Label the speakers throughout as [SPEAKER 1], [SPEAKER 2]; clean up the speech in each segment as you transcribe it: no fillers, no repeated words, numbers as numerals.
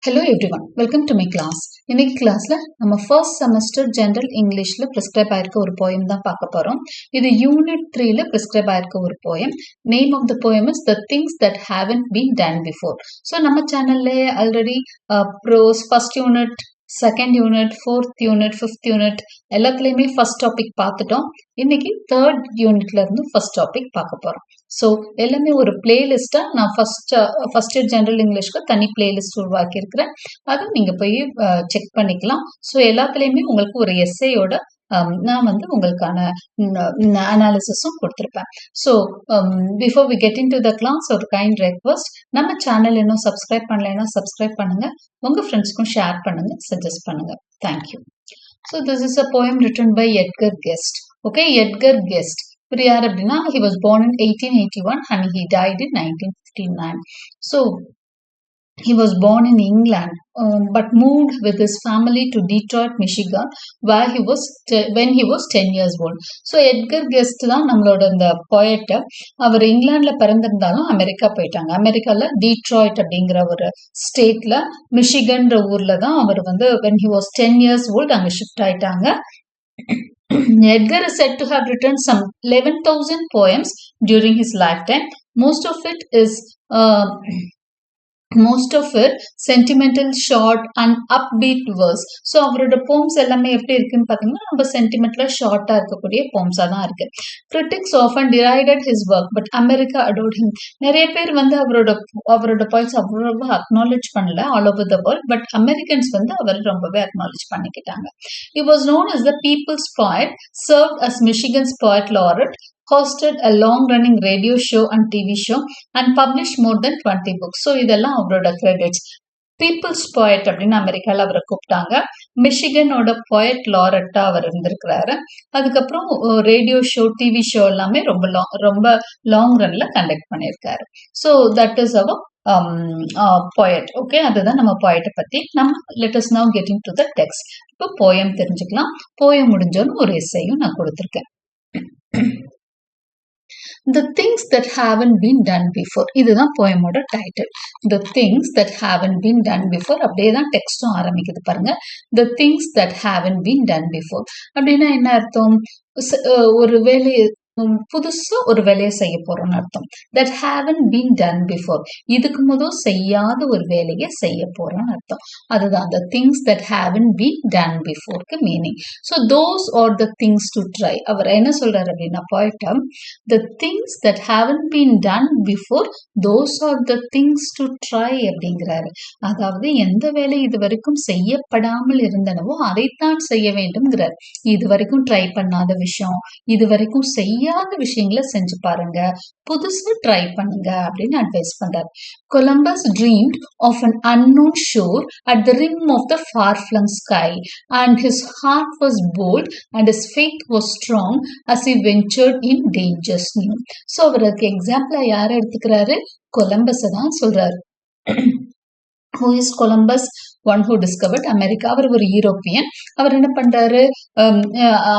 [SPEAKER 1] Hello everyone, welcome to my class. இன்னைக்கு கிளாஸ்ல நம்ம ஃபர்ஸ்ட் செமஸ்டர் ஜெனரல் இங்கிலீஷ்ல பிரிஸ்கிரைப் ஆயிருக்க ஒரு போயம் தான் பார்க்க போறோம். இது யூனிட் 3ல பிரிஸ்கிரைப் ஆயிருக்க ஒரு poem. Name of the poem is the things that haven't been done before. So நம்ம சேனல்ல already prose first unit, second unit, fourth unit, fifth unit எல்லாத்துலேயுமே ஃபர்ஸ்ட் டாபிக் பார்த்துட்டோம். இன்னைக்கு தேர்ட் யூனிட்ல இருந்து ஃபர்ஸ்ட் டாபிக் பார்க்க போறோம். ஸோ எல்லாமே ஒரு பிளேலிஸ்டா நான் ஃபர்ஸ்ட் இயர் ஜெனரல் இங்கிலீஷ்க்கு தனி பிளேலிஸ்ட் உருவாக்கியிருக்கிறேன். அதுவும் நீங்க போய் செக் பண்ணிக்கலாம். ஸோ எல்லாத்துலேயுமே உங்களுக்கு ஒரு எஸ்ஏயோட நான் வந்து உங்களுக்கான அனாலிசிஸும் கொடுத்துருப்பேன். So before we get into the class ஒரு கைண்ட் ரெக்வஸ்ட், நம்ம சேனல் இன்னும் சப்ஸ்கிரைப் பண்ணலைன்னா சப்ஸ்கிரைப் பண்ணுங்க, உங்க ஃப்ரெண்ட்ஸ்க்கும் ஷேர் பண்ணுங்க, சஜஸ்ட் பண்ணுங்க. Thank you. So this is a poem written by Edgar Guest. Okay, Edgar Guest இவர் யார் அப்படின்னா, he was born in 1881 and he died in 1959. So he was born in England, but moved with his family to Detroit, Michigan, where when he was 10 years old. So Edgar guest தான் நம்மளோட இந்த poet. அவர் இங்கிலாந்துல பிறந்திருந்தாலும் America போயிட்டாங்க. அமெரிக்கால Detroit அப்படிங்கிற ஒரு ஸ்டேட்ல மிஷிகன்ற ஊர்ல தான் அவர் வந்து when he was 10 years old அங்க ஷிஃப்ட் ஆயிட்டாங்க. Edgar is said to have written some 11,000 poems during his lifetime. Most of it sentimental, short and upbeat verse. So அவரோட poems எல்லாமே எப்படி இருக்குன்னு பார்த்தீங்கன்னா ரொம்ப சென்டிமெண்டலா ஷார்ட்டா இருக்கக்கூடிய poemஸா தான் இருக்கு. Critics often derided his work, but America adored him. நிறைய பேர் வந்து அவரோட poems அவ்வளவு அக்னாலேஜ் பண்ணல all over the world, but Americans வந்து அவர் ரொம்பவே அக்னாலேஜ் பண்ணிக்கிட்டாங்க. He was known as the people's poet, served as Michigan's poet laureate, hosted a long-running radio show and TV show, and published more than 20 books. So இதெல்லாம் அவரோட credits. Peoples poet அப்படின்னு அமெரிக்கால அவரை கூப்பிட்டாங்க. மிஷிகனோட poet லாரட்டா அவர் இருந்திருக்கிறாரு. அதுக்கப்புறம் radio show, TV show எல்லாமே ரொம்ப லாங் ரன்ல கண்டக்ட் பண்ணியிருக்காரு. So that is our poet. Okay, அதுதான் நம்ம போயட்டை பத்தி. நம்ம let us now get into the text. இப்போ போயம் தெரிஞ்சுக்கலாம். போயம் முடிஞ்சோன்னு ஒரு எஸ்ஸையும் நான் கொடுத்துருக்கேன். The things that haven't been done before. இதுதான் போயமோட title. The things that haven't been done before. அப்படியே தான் டெக்ஸ்டும் ஆரம்பிக்குது பாருங்க. The things that haven't been done before. அப்படின்னா என்ன அர்த்தம்? ஒரு வேலையை புதுசா ஒரு வேலையை செய்ய போறோம்னு அர்த்தம். That haven't been done before. இதுக்கு முதல் செய்யாத ஒரு வேலையை செய்ய போறோம்னு அர்த்தம். அதுதான் the things that haven't been done before meaning. So those are the things to try. அவர் என்ன சொல்றாரு அப்படின்னா போய்ட்டம், the things that haven't been done before, those are the things to try அப்படிங்கிறாரு. அதாவது எந்த வேலை இது வரைக்கும் செய்யப்படாமல் இருந்தனவோ அதைத்தான் செய்ய வேண்டும்ங்கிறார். இது வரைக்கும் ட்ரை பண்ணாத விஷயம், இது வரைக்கும் செய்யாத விஷயங்களை செஞ்சு பாருங்க, புதுசு ட்ரை பண்ணுங்க அப்படின்னு அட்வைஸ் பண்றாரு. Columbus dreamed of an unknown shore at the rim of the far-flung sky, and his heart was bold and his faith was strong as he ventured in dangers new. So அவருக்கு எக்ஸாம்பிளா யார எடுத்துக்கிறாரு? Columbus தான் சொல்றாரு. Who is Columbus? One who discovered America. அவர் ஒரு European. அவர் என்ன பண்றாரு?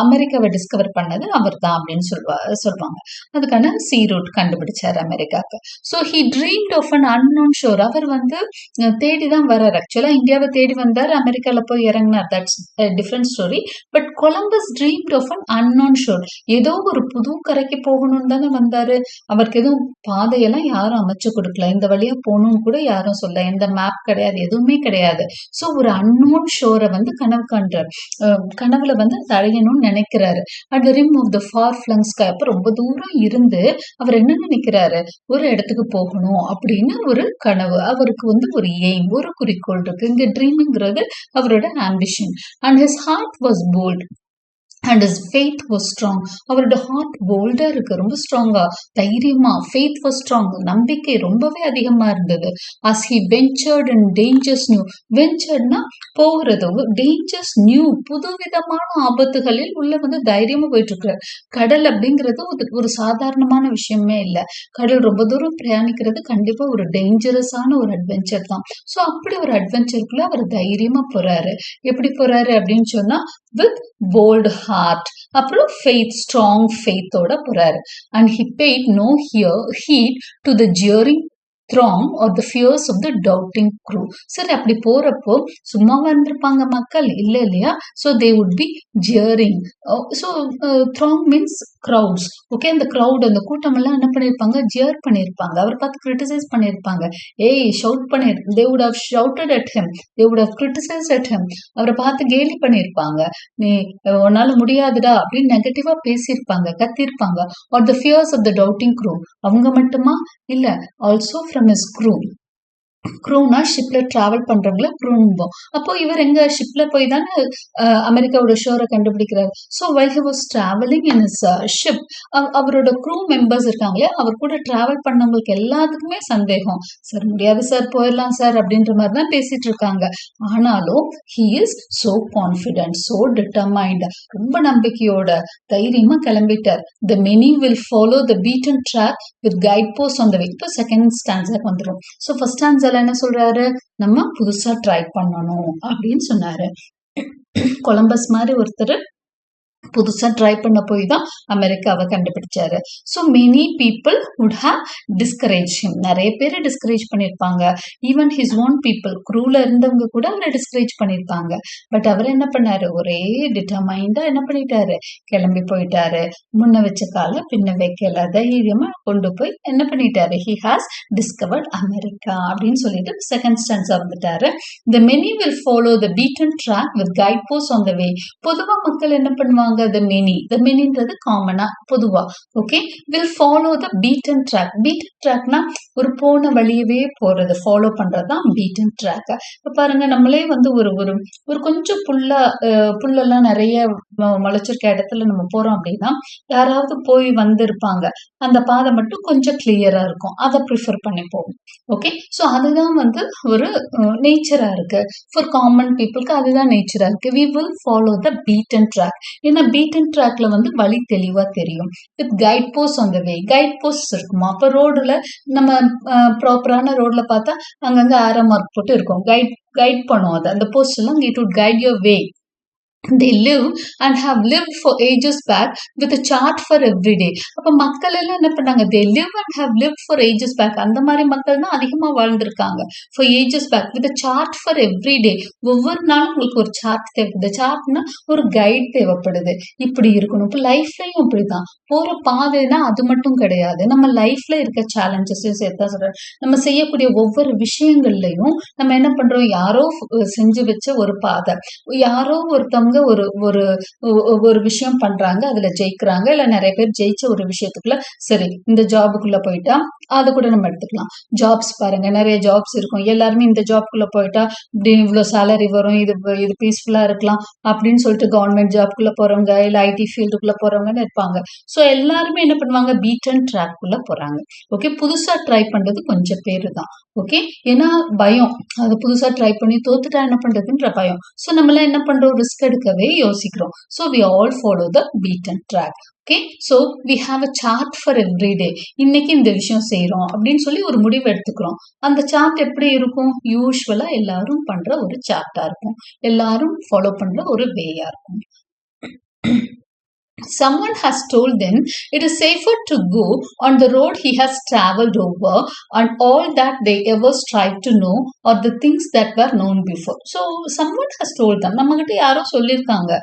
[SPEAKER 1] அமெரிக்காவை discover பண்ணது அவர் தான் அப்படின்னு சொல்லுவாங்க. அதுக்கான சி ரூட் கண்டுபிடிச்சாரு அமெரிக்காவுக்கு. So he dreamt of an unknown shore. அவர் வந்து தேடிதான் வர்றாரு. ஆக்சுவலா இந்தியாவை தேடி வந்தார், அமெரிக்கால போய் இறங்கினார். That's different story. But Columbus dreamed of an unknown shore. ஏதோ ஒரு புது கரைக்கு போகணும்னு தானே வந்தாரு. அவருக்கு எதுவும் பாதையெல்லாம் யாரும் அமைச்சு கொடுக்கல. இந்த வழியா போகணும்னு கூட யாரும் சொல்ல, எந்த மேப் கிடையாது, எதுவுமே கிடையாது. சோ ஒரு அன்னோன் ஷோரை வந்து கனவுல வந்து அடையணும்னு நினைக்கிறாரு. At the rim of the far flung sky. அப்ப ரொம்ப தூரம் இருந்து அவர் என்ன நினைக்கிறாரு? ஒரு இடத்துக்கு போகணும் அப்படின்னு ஒரு கனவு. அவருக்கு வந்து ஒரு எய்ம், ஒரு குறிக்கோள் இருக்கு. இங்க ட்ரீம்ங்கிறது அவரோட ambition. And his heart was bold and his faith was strong. அவரோட ஹார்ட் போல்டா இருக்கு, ரொம்ப ஸ்ட்ராங்கா, தைரியமா. faith was strong, நம்பிக்கை ரொம்பவே அதிகமா இருந்தது. as he ventured in dangers new. venturedனா போகிறது, dangers new புதுவிதமான ஆபத்துகளில் உள்ள வந்து தைரியமா போயிட்டு இருக்கிறார். கடல் அப்படிங்கிறது ஒரு சாதாரணமான விஷயமே இல்ல. கடல் ரொம்ப தூரம் பிரயாணிக்கிறது கண்டிப்பா ஒரு டேஞ்சரஸான ஒரு அட்வென்ச்சர் தான். ஸோ அப்படி ஒரு அட்வென்ச்சருக்குள்ள அவர் தைரியமா போறாரு. எப்படி போறாரு அப்படின்னு சொன்னா with bold heart. அப்புறம் faith, strong faith ஓட போறாரு. And he paid no heed to the jeering throng or the fears of the doubting crew. சரி, அப்படி போறப்போ சும்மாவா இருந்திருப்பாங்க மக்கள்? இல்ல இல்லையா? So they would be jeering. So throng means crowds. Okay, அந்த crowd, அந்த கூட்டம் எல்லாம் என்ன பண்ணிருப்பாங்க? jeer பண்ணிருப்பாங்க. அவர் பார்த்து criticize பண்ணிருப்பாங்க. ஏய், ஷவுட் பண்ணி, they would have shouted at him, they would have criticized at him. அவரை பார்த்து கேலி பண்ணிருப்பாங்க. நீ உன்னால முடியாதுடா அப்படின்னு நெகட்டிவா பேசியிருப்பாங்க, கத்திருப்பாங்க. or the fears of the doubting crew. அவங்க மட்டுமா? இல்ல, ஆல்சோ ஃப்ரம் his crew. க்ரூனா ஷிப்ல டிராவல் பண்றவங்கள க்ரூம்போம். அப்போ இவர் எங்க ஷிப்ல போய் தானே அமெரிக்காவோட ஷோரை கண்டுபிடிக்கிறார். So while he was travelling in his ship, அவரோட க்ரூ மெம்பர்ஸ் இருக்காங்களே, அவர் கூட டிராவல் பண்ணவங்களுக்கு எல்லாத்துக்குமே சந்தேகம். சார் முடியாது சார், போயிடலாம் சார் அப்படின்ற மாதிரி தான் பேசிட்டு இருக்காங்க. ஆனாலும் he is so confident, so determined, ரொம்ப நம்பிக்கையோட தைரியமா கிளம்பிட்டார். The many will follow the beaten track with guide post on the way. இப்போ செகண்ட் ஸ்டான்ஸாக்கு வந்துடும். ஸோ ஃபர்ஸ்ட் ஸ்டான்ஸால என்ன சொல்றாரு? நம்ம புதுசா ட்ரை பண்ணணும் அப்படின்னு சொன்னாரு. கொலம்பஸ் மாதிரி ஒருத்தர் புதுசா ட்ரை பண்ண போய் தான் அமெரிக்காவை கண்டுபிடிச்சாரு. So many people would have discourage him. நிறைய பேர் டிஸ்கரேஜ் பண்ணியிருப்பாங்க. ஈவன் ஹிஸ் ஓன் பீப்புள், குரூல இருந்தவங்க கூட அவரை டிஸ்கரேஜ் பண்ணியிருப்பாங்க. பட் அவர் என்ன பண்ணாரு? ஒரே டிட்டர்மைண்டா என்ன பண்ணிட்டாரு? கிளம்பி போயிட்டாரு. முன்ன வச்ச கால பின்ன வைக்கல, தைரியமா கொண்டு போய் என்ன பண்ணிட்டாரு? ஹி ஹாஸ் டிஸ்கவர்ட் அமெரிக்கா அப்படின்னு சொல்லிட்டு செகண்ட் ஸ்டான்ஸா வந்துட்டாரு. The many will follow the beaten track with guide post on the way. பொதுவா மக்கள் என்ன பண்ணுவாங்க? the manyன்றது காமனா பொதுவா. Okay, will follow the beaten track. beaten trackனா ஒரு போன வழியவே போறது, ஃபாலோ பண்றதுதான் beaten track. இப்ப பாருங்க, நம்மளே வந்து ஒரு கொஞ்சம் புல்லெல்லாம் நிறைய முளைச்சிருக்க இடத்துல நம்ம போறோம் அப்படின்னா, யாராவது போய் வந்திருப்பாங்க, அந்த பாதை மட்டும் கொஞ்சம் கிளியரா இருக்கும், அதை ப்ரிஃபர் பண்ணி போகும். ஓகே, ஸோ அதுதான் வந்து ஒரு நேச்சரா இருக்கு. ஃபார் காமன் பீப்புளுக்கு அதுதான் நேச்சரா இருக்கு. we will follow the beaten track. ஏன்னா பீட்டன் ட்ராக்ல வந்து வழி தெளிவா தெரியும். With guide post on the way. Guide post இருக்குமா? அப்ப ரோடுல நம்ம ப்ராப்பரான ரோட்ல பார்த்தா அங்கங்க ஆரோ மார்க் போட்டு இருக்கும். கைட் பண்ணும் அது. அந்த போஸ்ட் எல்லாம் it would guide your way. They live and have lived for ages back with a chart for every day. அப்ப மக்கள் எல்லாம் என்ன பண்ணாங்க? They live and have lived for ages back. அந்த மாதிரி மக்கள் தான் அதிகமா வாழ்ந்திருக்காங்க. For ages back with a chart for every day. ஒவ்வொரு நாளும் உங்களுக்கு ஒரு சார்ட் தேவைப்படுது. சார்ட்னா ஒரு கைட் தேவைப்படுது. இப்படி இருக்கணும். இப்போ லைஃப்லயும் அப்படிதான். போற பாதைனா அது மட்டும் கிடையாது. நம்ம லைஃப்ல இருக்க சேலஞ்சஸையும் சேர்த்தா சொல்றேன். நம்ம செய்யக்கூடிய ஒவ்வொரு விஷயங்கள்லயும் நம்ம என்ன பண்றோம்? யாரோ செஞ்சு வச்ச ஒரு பாதை, யாரோ ஒருத்தவங்க ஒரு விஷயம் பண்றாங்க, அதுல ஜெயிக்கிறாங்க, இல்ல நிறைய பேர் ஜெயிச்ச ஒரு விஷயத்துக்குள்ள, சரி இந்த ஜாபுக்குள்ள போயிட்டா அதை கூட நம்ம எடுத்துக்கலாம். ஜாப்ஸ் பாருங்க, நிறைய ஜாப்ஸ் இருக்கும். எல்லாருமே இந்த ஜாப்குள்ள போயிட்டா இப்படி இவ்வளவு சேலரி வரும், இது பீஸ்ஃபுல்லா இருக்கலாம் அப்படின்னு சொல்லிட்டு கவர்மெண்ட் ஜாப்குள்ள போறவங்க, இல்ல ஐடி ஃபீல்டுக்குள்ள போறவங்கன்னு இருப்பாங்க. ஸோ எல்லாருமே என்ன பண்ணுவாங்க? பீட்டன் ட்ராக் குள்ள போறாங்க. ஓகே, புதுசா ட்ரை பண்றது கொஞ்சம் பேரு தான். ஓகே, ஏன்னா பயம், அது புதுசா ட்ரை பண்ணி தோத்துட்டா என்ன பண்றதுன்ற பயம். ஸோ நம்மள என்ன பண்றோம்? ரிஸ்க் எடுக்கவே யோசிக்கிறோம். So we all follow the beaten track. Okay, so we have a chart for every day. இன்னைக்கு இந்த விஷயம் செய்யறோம் அப்படின்னு சொல்லி ஒரு முடிவு எடுத்துக்கிறோம். அந்த சார்ட் எப்படி இருக்கும்? யூஸ்வலா எல்லாரும் பண்ற ஒரு சார்ட்டா இருக்கும். எல்லாரும் ஃபாலோ பண்ற ஒரு வேயா இருக்கும். Someone has told them it is safer to go on the road he has travelled over, and all that they ever strive to know or the things that were known before. So someone has told them, நம்ம கிட்ட யாரோ சொல்லியிருக்காங்க,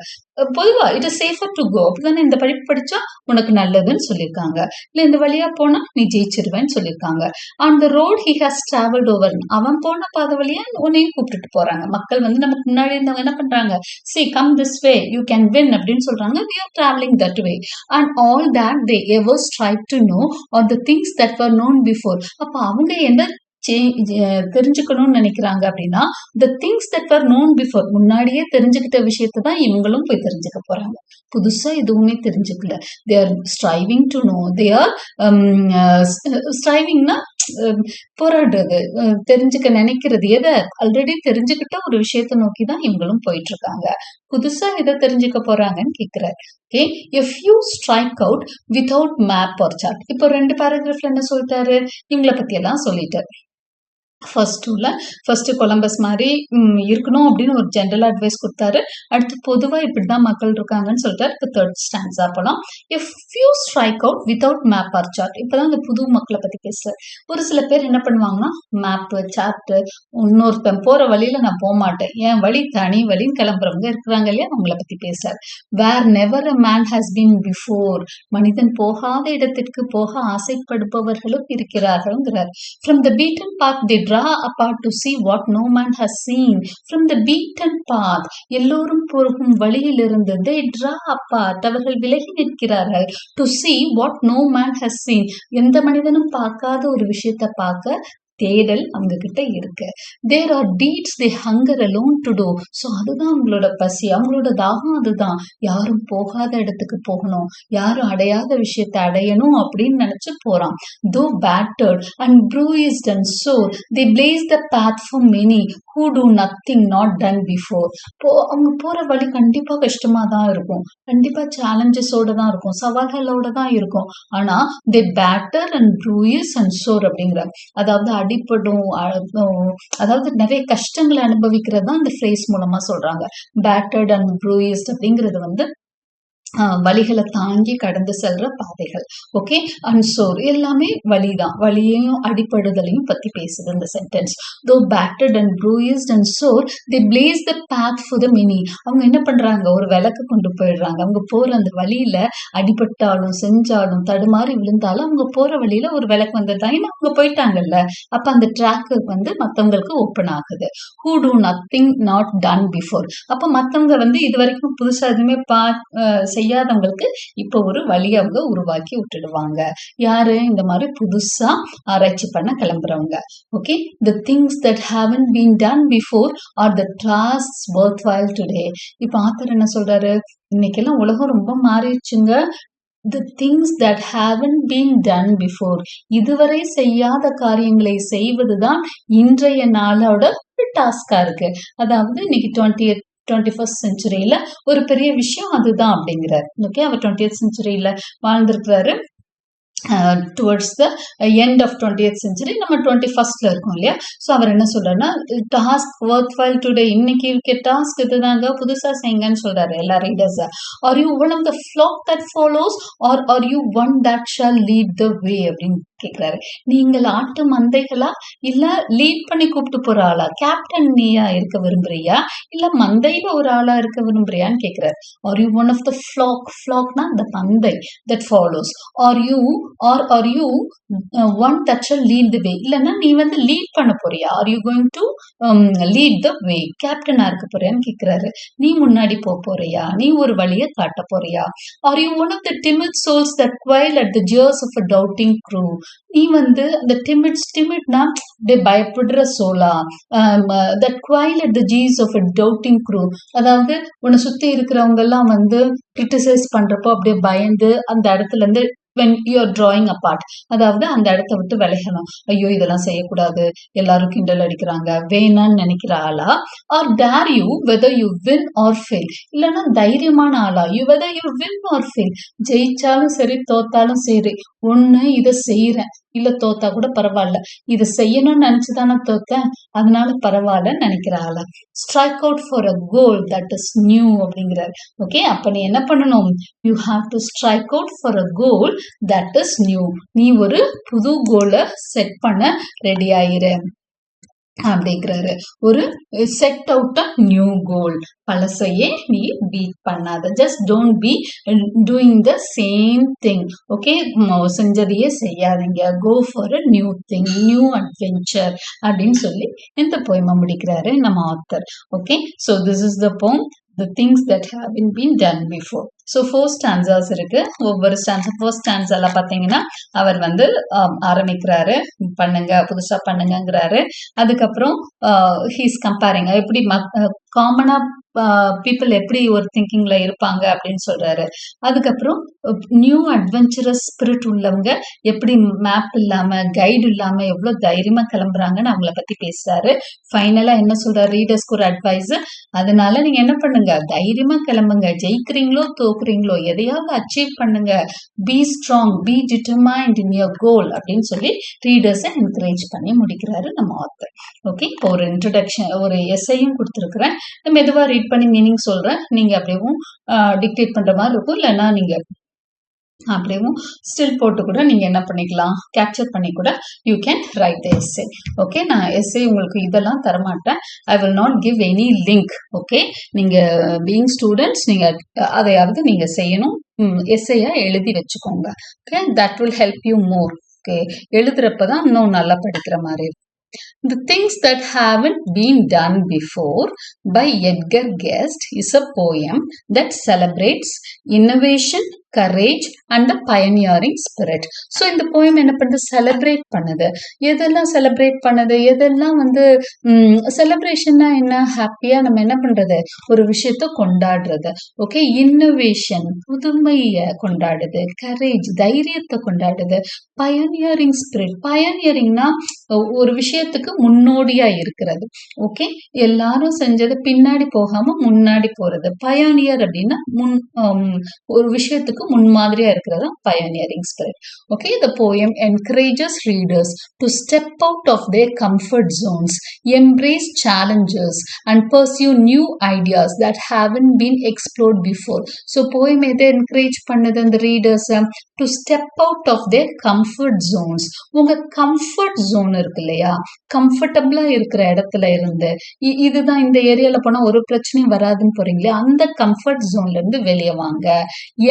[SPEAKER 1] பொதுவா it is safer to go, அப்படிதானே, இந்த படிப்பு படிச்சா உனக்கு நல்லதுன்னு சொல்லியிருக்காங்க, இல்ல இந்த வழியா போனா நீ ஜெயிச்சிருவேன்னு சொல்லியிருக்காங்க. On the road he has travelled over, அவன் போன பாதை வழியா உன்னையும் கூப்பிட்டுட்டு போறாங்க. மக்கள் வந்து நமக்கு முன்னாடி இருந்தவங்க என்ன பண்றாங்க? see come this way you can win அப்படின்னு சொல்றாங்க. we are traveling that way and all that they ever strive to know or the things that were known before. அப்ப அவங்க என்ன தெரிஞ்சுக்கணும்னு நினைக்கிறாங்க அப்படின்னா, the things that were known before, முன்னாடியே தெரிஞ்சுக்கிட்ட விஷயத்த தான் இவங்களும் போய் தெரிஞ்சுக்க போறாங்க. புதுசா எதுவுமே தெரிஞ்சுக்கல. they are striving to know, they are strivingனா போராடுறது, தெரிஞ்சுக்க நினைக்கிறது. எதை? ஆல்ரெடி தெரிஞ்சுக்கிட்ட ஒரு விஷயத்தை நோக்கி தான் இவங்களும் போயிட்டு இருக்காங்க. புதுசா எதை தெரிஞ்சுக்க போறாங்கன்னு கேக்குறாரு. Okay, a few strike out without map or chart. இப்போ 2 பேராகிராஃப்ல என்ன சொல்லிட்டாரு? இவங்களை பத்தி எல்லாம் சொல்லிட்டாரு. ஃபர்ஸ்ட் டூல ஃபர்ஸ்ட் கொலம்பஸ் மாதிரி இருக்கணும் அப்படின்னு ஒரு ஜென்ரல் அட்வைஸ் கொடுத்தாரு. அடுத்து பொதுவா இப்படிதான் மக்கள் இருக்காங்கன்னு சொல்லிட்டாரு. இப்போ தேர்ட் ஸ்டான்ஸா போலாம். If you strike out without map or chart. இப்பதான் இந்த புது மக்களை பத்தி பேசுறாரு. ஒரு சில பேர் என்ன பண்ணுவாங்கன்னா மேப்பு சார்ட்டு இன்னொருத்தன் போற வழியில நான் போக மாட்டேன், என் வழி தனி வழின்னு கிளம்புறவங்க இருக்கிறாங்க இல்லையா, அவங்கள பத்தி பேசுறாரு. Where never a man has been before. மனிதன் போகாத இடத்திற்கு போக ஆசைப்படுபவர்களும் இருக்கிறார்கள்ங்கிறார். From the beaten path they draw apart to see what no man has seen. From the beaten path, எல்லோரும் போகும் வழியிலிருந்து they draw apart, அவர்கள் விலகி நிற்கிறார்கள். To see what no man has seen, எந்த மனிதனும் பார்க்காத ஒரு விஷயத்தை பார்க்க தேடல் அவங்க கிட்ட இருக்கு. There are deeds they hunger alone to do. So அதுதான் அவங்களோட பசி, அவங்களோட தாகம் அதுதான். யாரும் போகாத இடத்துக்கு போகணும், யாரும் அடையாத விஷயத்தை அடையணும் அப்படின்னு நினைச்சு போறான். Though battered and bruised and sore they blaze the path for many who do nothing not done before. அவங்க போற வழி கண்டிப்பா கஷ்டமா தான் இருக்கும், கண்டிப்பா சேலஞ்சஸோட தான் இருக்கும், சவால்களோட தான் இருக்கும். ஆனா தே பேட்டர் அண்ட் ப்ரூயிஸ் அண்ட் சோர் அப்படிங்கிற, அதாவது அடிப்படும், அதாவது நிறைய கஷ்டங்களை அனுபவிக்கிறது தான் இந்த ஃப்ரேஸ் மூலமா சொல்றாங்க. பேட்டர்ட் அண்ட் ப்ரூயிஸ்ட் அப்படிங்கிறது வந்து வழிகளை தாங்கி கடந்து செல்ற பாதைகள். ஓகே, அண்ட் சோர் எல்லாமே வழிதான், வழியையும் அடிப்படுதலையும் பத்தி பேசுது இந்த sentence. Though battered and bruised and sore they blaze the path for the many. அவங்க என்ன பண்றாங்க, ஒரு விளக்கு கொண்டு போயிடுறாங்க. அவங்க போற அந்த வழியில அடிபட்டாலும் செஞ்சாலும் தடுமாறி விழுந்தாலும் அவங்க போற வழியில ஒரு விளக்கு வந்ததுதான், ஏன்னா அவங்க போயிட்டாங்கல்ல. அப்ப அந்த ட்ராக்கு வந்து மத்தவங்களுக்கு ஓப்பன் ஆகுது. Who do nothing not done before. அப்ப மத்தவங்க வந்து இது வரைக்கும் புதுசா எதுவுமே செய்யாதவங்களுக்கு இப்போ ஒரு வழி அவங்க உருவாக்கி விட்டுடுவாங்க. யாரு, இந்த மாதிரி புதுசா ஆராய்ச்சி பண்ண கிளம்புறவங்க. Okay, the things that haven't been done before are the tasks worthwhile today. இப்ப ஆத்தர் என்ன சொல்றாரு, இன்னைக்கெல்லாம் உலகம் ரொம்ப மாறிடுச்சுங்க. the things that haven't been done before, இதுவரை செய்யாத காரியங்களை செய்வதுதான் இன்றைய நாளோட டாஸ்கா இருக்கு. அதாவது இன்னைக்கு 21st செஞ்சுரியில ஒரு பெரிய விஷயம் அதுதான் அப்படிங்கிறார். ஓகே, அவர் 20th செஞ்சுரியில வாழ்ந்திருக்கிறாரு. Towards the end of 20th century, நம்ம 21st இருக்கோம் இல்லையா. ஸோ அவர் என்ன சொல்றாருன்னா, டாஸ்க் ஒர்த் வைல் டுடே, இன்னைக்கு இருக்க டாஸ்க் இதுதாங்க, புதுசா செய்யுங்கன்னு சொல்றாரு எல்லா readers. Are you one of the flock that follows or are you one that shall lead the way அப்படின்னு கேட்கிறாரு. நீங்கள் ஆட்டு மந்தைகளா, இல்ல லீட் பண்ணி கூப்பிட்டு போற ஆளா, கேப்டன் நீயா இருக்க விரும்புறியா, இல்ல மந்தையில ஒரு ஆளா இருக்க விரும்புறியான்னு கேட்கிறாரு. Are you one of the flock, ஃப்ளாக்னா the மந்தை, that follows. Are you one that shall lead the way, இல்லைன்னா நீ வந்து லீட் பண்ண போறியா, are you going to lead the way, கேப்டனா இருக்க போறியான்னு கேட்கிறாரு. நீ முன்னாடி போறியா, நீ ஒரு வழியை காட்ட போறியா. Are you one of the timid souls that quail at the jeers of a doubting crew. நீ வந்து அந்த டிமிட்னா பயப்படுற சோலா, that quail at the jeers of a doubting crew, அதாவது உன்னை சுத்தி இருக்கிறவங்க எல்லாம் வந்து கிரிட்டிசைஸ் பண்றப்போ அப்படியே பயந்து அந்த இடத்துல இருந்து when you are drawing apart, அதாவது அந்த இடத்த விட்டு விலகணும். ஐயோ இதெல்லாம் செய்யக்கூடாது, எல்லாரும் கிண்டல் அடிக்கிறாங்க, வேணான்னு நினைக்கிற ஆளா. Are dare you whether you win or fail, இல்லைன்னா தைரியமான ஆளா, you whether you win or fail, ஜெயிச்சாலும் சரி தோத்தாலும் சரி, ஒண்ணு இதை செய்யறேன், இல்ல தோத்தா கூட பரவாயில்ல, இதை செய்யணும்னு நினைச்சுதானே தோத்தேன், அதனால பரவாயில்ல நினைக்கிற ஆளா. Strike out for a goal that is new அப்படிங்கிறார். ஓகே, அப்ப நீ என்ன பண்ணணும், you have to strike out for a goal that is new. நீ ஒரு புது கோலை செட் பண்ண ரெடி ஆயிரு அப்படிங்கிறாரு. ஒரு set out a new goal, பழசையே நீ பீட் பண்ணாத, just don't be doing the same thing. Okay, செஞ்சதையே செய்யாதீங்க, go for a new thing, new adventure அப்படின்னு சொல்லி இந்த போயமை முடிக்கிறாரு நம்ம author. Okay, so this is the poem the things that haven't been done before. So 4 stanzas இருக்கு. ஒவ்வொரு ஃபர்ஸ்ட் ஸ்டான்ஸால பார்த்தீங்கன்னா அவர் வந்து ஆரம்பிக்கிறாரு, பண்ணுங்க புதுசா பண்ணுங்கிறாரு. அதுக்கப்புறம் ஹீஸ் கம்பேரிங், எப்படி காமனா பீப்புள் எப்படி ஒரு திங்கிங்ல இருப்பாங்க அப்படின்னு சொல்றாரு. அதுக்கப்புறம் நியூ அட்வென்ச்சரஸ் ஸ்பிரிட் உள்ளவங்க எப்படி மேப் இல்லாம கைடு இல்லாம எவ்வளவு தைரியமா கிளம்புறாங்கன்னு அவங்கள பத்தி பேசுறாரு. ஃபைனலா என்ன சொல்றாரு, ரீடர்ஸ்க்கு ஒரு அட்வைஸ், அதனால நீங்க என்ன பண்ணுங்க, தைரியமா கிளம்புங்க, ஜெயிக்கிறீங்களோ தோக்குறீங்களோ எதையாவது அச்சீவ் பண்ணுங்க, be strong, be determined in your goal அப்படின்னு சொல்லி ரீடர்ஸை என்கரேஜ் பண்ணி முடிக்கிறாரு நம்ம ஆத்தர். ஓகே, இப்போ ஒரு இன்ட்ரடக்ஷன், ஒரு எஸ்ஐயும் கொடுத்துருக்குறேன். மெதுவாக ரீட் பண்ணி மீனிங் சொல்றேன். நீங்க அப்படியும் டிக்டேட் பண்ற மாதிரி இருக்கும், இல்லைன்னா நீங்க அப்படியும் ஸ்டில் போட்டு கூட நீங்க என்ன பண்ணிக்கலாம், கேப்சர் பண்ணி கூட you can write the SA. Okay, நான் எஸ்ஏ உங்களுக்கு இதெல்லாம் தரமாட்டேன். I will not give any link. Okay, நீங்க பீயிங் ஸ்டூடெண்ட்ஸ் நீங்க அதையாவது நீங்க செய்யணும், எஸ்ஏயா எழுதி வச்சுக்கோங்க. Okay, that will help you more. Okay, எழுதுறப்பதான் இன்னும் நல்லா படிக்கிற மாதிரி இருக்கும். The Things That Haven't Been Done Before by Edgar Guest is a poem that celebrates innovation, courage and the pioneering spirit. So இந்த poem என்ன பண்ணுது, செலிப்ரேட் பண்ணுது. எதெல்லாம் செலிப்ரேட் பண்ணுது, எதெல்லாம் வந்து செலிப்ரேஷன்னா என்ன, ஹாப்பியா நம்ம என்ன பண்றது, ஒரு விஷயத்த கொண்டாடுறது. ஓகே, இன்னோவேஷன், புதுமையை கொண்டாடுது. கரேஜ், தைரியத்தை கொண்டாடுது. பயோனியரிங் ஸ்பிரிட், பயோனியரிங்னா ஒரு விஷயத்துக்கு முன்னோடியா இருக்கிறது. ஓகே, எல்லாரும் செஞ்சது பின்னாடி போகாம முன்னாடி போறது. பயோனியர் அப்படின்னா ஒரு விஷயத்துக்கு முன்மாதிரியா இருக்கிறது pioneering spirit. Okay, the poem encourages readers to step out of their comfort zones, embrace challenges and pursue new ideas that haven't been explored before. So poem எதை encourage பண்ணுது அந்த readers to step out of their comfort zones. உங்க comfort zone இருக்கு இல்லையா, கம்ஃபர்டபுளா இருக்கிற இடத்துல இருந்து, இதுதான் இந்த ஏரியால போனா ஒரு பிரச்சனையும் வராதுன்னு போறீங்களே, அந்த கம்ஃபர்ட் ஜோன்ல இருந்து வெளியே வாங்க.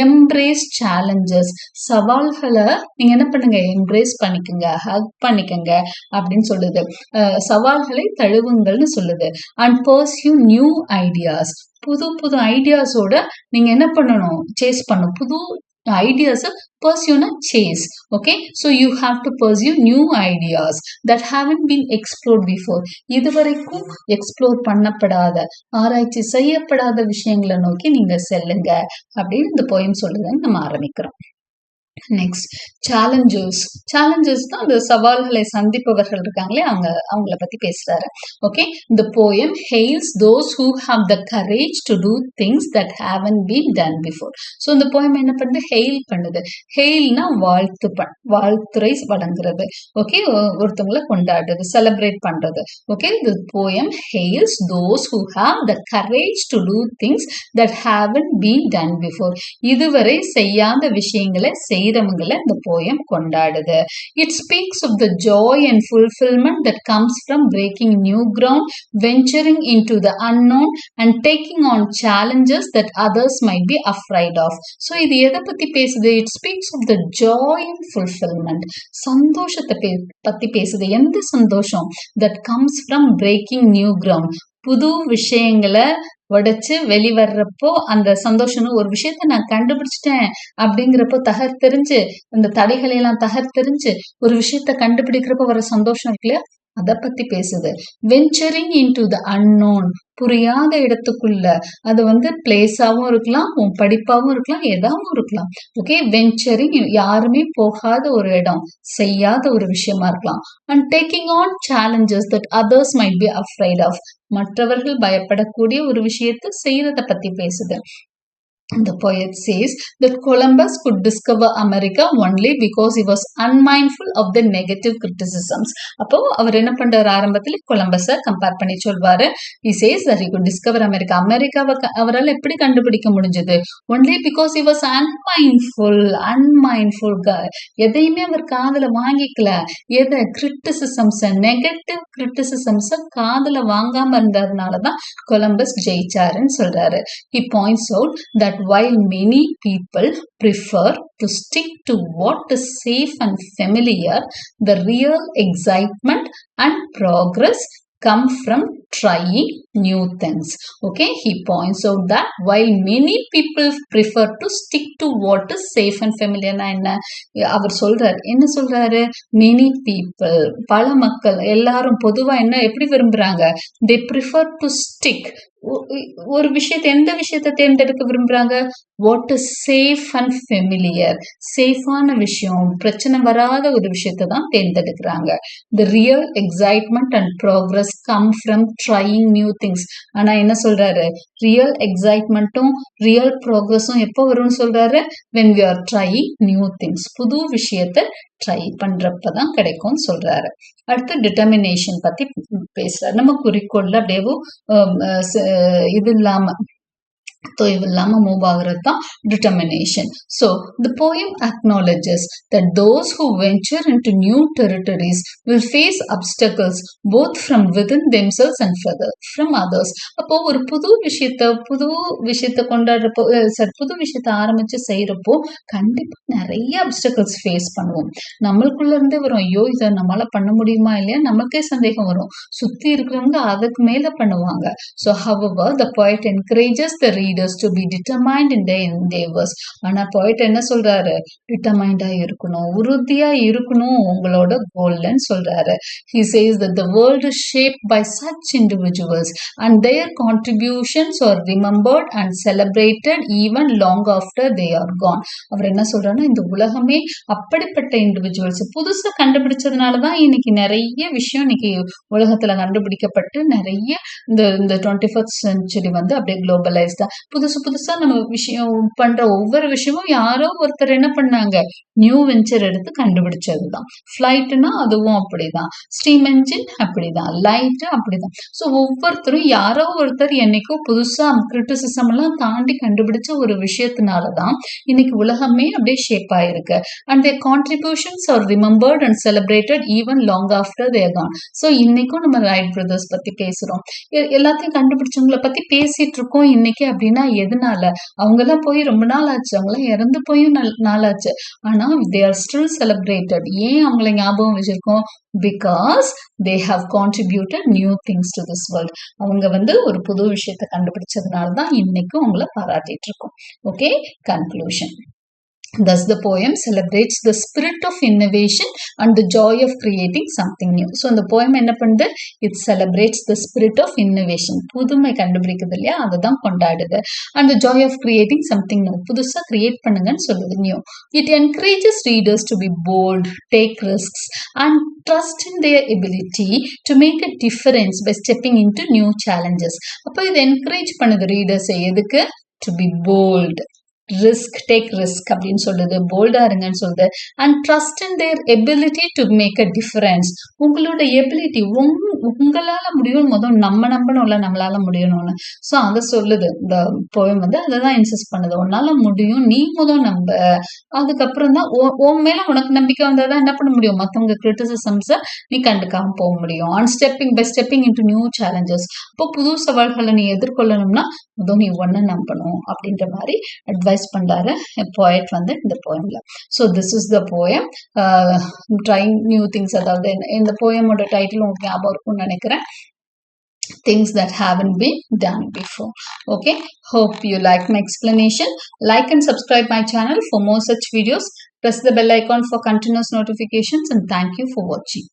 [SPEAKER 1] எம்ப்ரேஸ் சேலஞ்சஸ், சவால்களை நீங்க என்ன பண்ணுங்க, எம்ப்ரேஸ் பண்ணிக்கங்க, ஹக் பண்ணிக்கங்க அப்படின்னு சொல்லுது. சவால்களை தழுவுங்கள்னு சொல்லுது. அண்ட் பர்சியூ நியூ ஐடியாஸ், புது புது ஐடியாஸோட நீங்க என்ன பண்ணணும், சேஸ் பண்ணணும். புது ideas pursue na chase. Okay, so you have to pursue new ideas that haven't been explored before. இதுவரைக்கும் எக்ஸ்ப்ளோர் பண்ணப்படாத, ஆராய்ச்சி செய்யப்படாத விஷயங்களை நோக்கி நீங்க செல்லுங்க அப்படின்னு இந்த போயம் சொல்லுதுன்னு நம்ம ஆரம்பிக்கிறோம். Next challenges. சேலஞ்சஸ் தான் அந்த சவால்களை சந்திப்பவர்கள் இருக்காங்களே அவங்கள பத்தி பேசுறாரு. ஓகே, இந்த poem hails those who have the courage to do things that haven't been done before. So இந்த போயம் என்ன பண்ணுது, ஹெயில் பண்ணுது. ஹெயில்னா வாழ்த்துரை வழங்குறது. ஓகே, ஒருத்தவங்களை கொண்டாடுறது, செலிப்ரேட் பண்றது. Okay, the poem hails those who have the courage to do things that haven't been done before. இதுவரை செய்யாத விஷயங்களை செய்றவங்களை இந்த poem கொண்டாடுது. It speaks of the joy and fulfillment that comes from breaking new ground, venturing into the unknown and taking on challenges that others might be afraid of. So இது எதை பத்தி பேசுது? It speaks of the joy and fulfillment. சந்தோஷத்தை பத்தி பேசுது. எந்த சந்தோஷம்? That comes from breaking new ground. புது விஷயங்களை உடைச்சு வெளிவர்றப்போ அந்த சந்தோஷம். ஒரு விஷயத்த நான் கண்டுபிடிச்சிட்டேன் அப்படிங்கிறப்போ தகர்த்தெறிஞ்சு, இந்த தடைகளை எல்லாம் தகர்த்தெறிஞ்சு ஒரு விஷயத்த கண்டுபிடிக்கிறப்போ வர சந்தோஷம் இருக்கு இல்லையா, அதை பத்தி பேசுது. வெஞ்சரிங் இன்டு த அன்னோன், புரியாத இடத்துக்குள்ள, அது வந்து பிளேஸாவும் இருக்கலாம், உன் படிப்பாவும் இருக்கலாம், எதாவும் இருக்கலாம். ஓகே, வெஞ்சரிங் யாருமே போகாத ஒரு இடம், செய்யாத ஒரு விஷயமா இருக்கலாம். And taking on challenges that others might be afraid of, மற்றவர்கள் பயப்படக்கூடிய ஒரு விஷயத்தை செய்யறதை பத்தி பேசுது. The poet says that Columbus could discover America only because he was unmindful of the negative criticisms. அப்போ அவர் என்ன பண்றாரு, ஆரம்பத்தில் கொலம்பஸை கம்பேர் பண்ணி சொல்வாரு. He says that he could discover America. அமெரிக்காவை அவரால் எப்படி கண்டுபிடிக்க முடிஞ்சது? Only because he was unmindful. எதையுமே அவர் காதுல வாங்கிக்கல. எதை? கிரிட்டிசிசம்ஸ், நெகட்டிவ் கிரிட்டிசிசம்ஸ் காதுல வாங்காம இருந்ததுனாலதான் கொலம்பஸ் ஜெயிச்சாருன்னு சொல்றாரு. He points out that while many people prefer to stick to what is safe and familiar, the real excitement and progress come from trying new things. Okay, he points out that while many people prefer to stick to what is safe and familiar, என்ன அவர் சொல்றாரு, என்ன சொல்றாரு, many people, பல மக்கள், எல்லாரும் பொதுவா என்ன எப்படி விரும்புறாங்க, they prefer to stick ஒரு விஷயத்தை எந்த விஷயத்தை தேர்ந்தெடுக்க விரும்புறாங்க? What is safe and familiar, சேஃபான விஷயம், பிரச்சனை வராத ஒரு விஷயத்தை தான் தேர்ந்தெடுக்கிறாங்க. The real excitement and progress come from trying new things. ஆனா என்ன சொல்றாரு? ரியல் எக்ஸைட்மெண்ட்டும் ரியல் ப்ராக்ரஸும் எப்போ வரும்னு சொல்றாரு? When we are trying new things, புது விஷயத்தை ட்ரை பண்றப்பதான் கிடைக்கும்னு சொல்றாரு. அடுத்து டிட்டர்மினேஷன் பத்தி பேசுறாரு. நம்ம குறிக்கோள்ல அப்படியே இது இல்லாம தொய்வு இல்லாம மூவ் ஆகுறது தான் determination. So the poem acknowledges that those who venture into new territories will face obstacles both from within themselves and from others. அப்போ ஒரு புது விஷயத்த கொண்டாடுறப்போ, புது விஷயத்த ஆரம்பிச்சு செய்யறப்போ கண்டிப்பா நிறைய அப்டக்கல்ஸ் ஃபேஸ் பண்ணுவோம். நம்மளுக்குள்ள இருந்தே வரும், ஐயோ இதை நம்மளால பண்ண முடியுமா இல்லையா, நமக்கே சந்தேகம் வரும். சுத்தி இருக்கிறவங்க அதுக்கு மேல பண்ணுவாங்க. So however the poet encourages the readers to be determined in their endeavors. ஆனா poet என்ன சொல்றாரு? டிட்டர்மைண்டா இருக்கணும், உறுதியா இருக்கணும் உங்களோட கோல்னு சொல்றாரு. He says that the world is shaped by such individuals and their contributions are remembered and celebrated even long after they are gone. அவர் என்ன சொல்றாருன்னா, இந்த உலகமே அப்படிப்பட்ட இண்டிவிஜுவல்ஸ் புதுசா கண்டுபிடிச்சதுனாலதான் இன்னைக்கு நிறைய விஷயம் இன்னைக்கு உலகத்துல கண்டுபிடிக்கப்பட்டு நிறைய இந்த 21st century வந்து அப்படியே குளோபலைஸ்டா புதுசா நம்ம விஷயம் பண்ற ஒவ்வொரு விஷயமும் யாரோ ஒருத்தர் என்ன பண்ணாங்க, நியூ வெஞ்சர் எடுத்து கண்டுபிடிச்சதுதான். ஃபிளைட்னா அதுவும் அப்படிதான், ஸ்டீம் என்ஜின் அப்படிதான், லைட் அப்படிதான். ஸோ ஒவ்வொருத்தரும் யாரோ ஒருத்தர் என்னைக்கோ புதுசா கிரிட்டிசிசம் எல்லாம் தாண்டி கண்டுபிடிச்ச ஒரு விஷயத்தினாலதான் இன்னைக்கு உலகமே அப்படியே ஷேப் ஆயிருக்கு. And their contributions are remembered and celebrated even long after they're gone. So இன்னைக்கும் நம்ம ரைட் பிரதர்ஸ் பத்தி பேசுறோம், எல்லாத்தையும் கண்டுபிடிச்சவங்கள பத்தி பேசிட்டு இருக்கோம் இன்னைக்கு. அப்படின்னா எதனால? அவங்க எல்லாம் போய் ரொம்ப நாள் ஆச்சு, அவங்க எல்லாம் இறந்து போயும் நாளாச்சு. ஆனா they are still celebrated. ஏன் அவங்களை ஞாபகம் வச்சிருக்கோம்? Because they have contributed new things to this world. அவங்க வந்து ஒரு புது விஷயத்தை கண்டுபிடிச்சதுனால தான் இன்னைக்கும் அவங்கள பாராட்டிட்டு இருக்கோம். Okay, conclusion. Thus the poem celebrates the spirit of innovation and the joy of creating something new. So the poem என்ன பண்ணுது? It celebrates the spirit of innovation. புதுமை கண்டுபிடிக்குது இல்லையா, அதுதான் கொண்டாடுது. And the joy of creating something new. புதுசா create பண்ணுங்கன்னு சொல்லுது, new. It encourages readers to be bold, take risks and trust in their ability to make a difference by stepping into new challenges. அப்போ இது encourage பண்ணுது readers எதுக்கு? To be bold, risk, take risk அப்படின்னு சொல்லுது, போல்டா இருங்கன்னு சொல்லுது. And trust in their ability to make a difference. உங்களோட எபிலிட்டி, உங்களால முடியும், முதல் நம்ம நம்பணும்ல நம்மளால முடியணும்னு. ஸோ அதை சொல்லுது இந்த போயம் வந்து, அதை தான் இன்சிஸ்ட் பண்ணுது. உன்னால முடியும், நீ முதல் நம்ப, அதுக்கப்புறம் தான் உன் மேல உனக்கு நம்பிக்கை வந்தாதான் என்ன பண்ண முடியும், மற்றவங்க கிரிட்டிசிசம்ஸை நீ கண்டுக்காம போக முடியும். On stepping into new challenges. அப்போ புது சவால்களை நீ எதிர்கொள்ளணும்னா முதல் நீ ஒன்ன நம்பணும் அப்படின்ற மாதிரி அட்வைஸ் பண்றாரு போயட் வந்து இந்த போயம்ல. So this is the poem trying new things. அதாவது இந்த போயமோட டைட்டில் உங்களுக்கு ஞாபகம் இருக்கும்னு நினைக்கிறேன், things that haven't been done before. Okay, hope you like my explanation. Like and subscribe my channel for more such videos. Press the bell icon for continuous notifications, and thank you for watching.